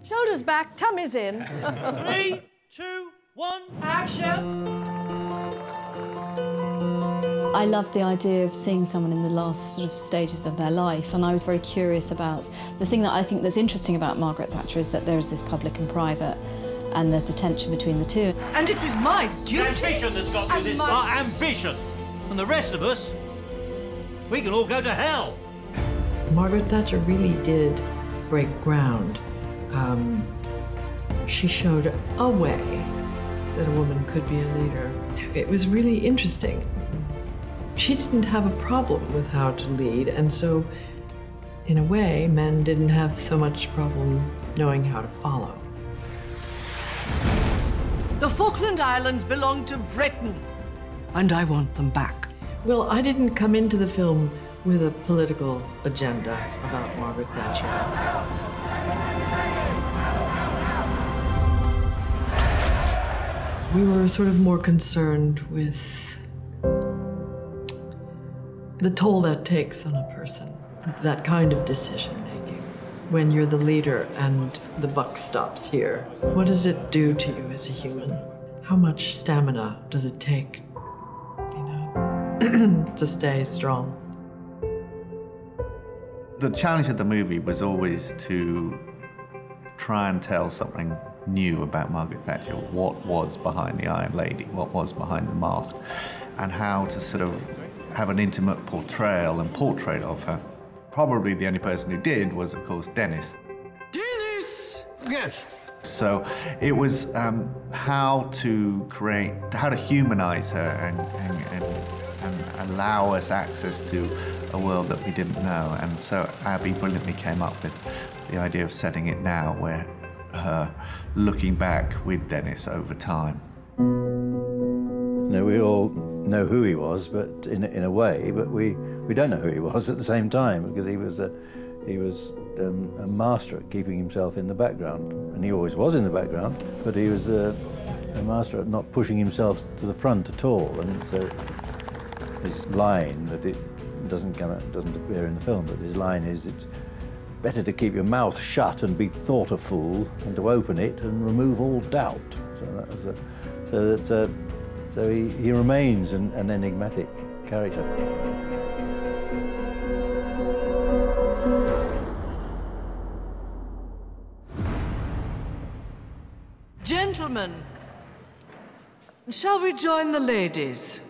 Shoulders back, tummies in. 3, 2, 1, action! I loved the idea of seeing someone in the last sort of stages of their life, and I was very curious about the thing that I think that's interesting about Margaret Thatcher is that there is this public and private, and there's the tension between the two. And it is my duty. Ambition that's got through this. Our ambition, and the rest of us, we can all go to hell. Margaret Thatcher really did break ground. She showed a way that a woman could be a leader. It was really interesting. She didn't have a problem with how to lead, and so, in a way, men didn't have so much problem knowing how to follow. The Falkland Islands belong to Britain, and I want them back. Well, I didn't come into the film with a political agenda about Margaret Thatcher. We were sort of more concerned with the toll that takes on a person, that kind of decision-making. When you're the leader and the buck stops here, what does it do to you as a human? How much stamina does it take, you know, to stay strong? The challenge of the movie was always to try and tell something new about Margaret Thatcher, what was behind the Iron Lady, what was behind the mask, and how to sort of have an intimate portrayal and portrait of her. Probably the only person who did was, of course, Dennis. Dennis! Yes. So it was how to humanize her and allow us access to a world that we didn't know. And so Abby brilliantly came up with the idea of setting it now, where her looking back with Dennis over time. No, we all know who he was, but in a way, but we don't know who he was at the same time, because he was a master at keeping himself in the background, and he always was in the background, but he was a master at not pushing himself to the front at all. And so his line, that it doesn't appear in the film, but his line is, it's better to keep your mouth shut and be thought a fool than to open it and remove all doubt. So he remains an enigmatic character. Gentlemen, shall we join the ladies?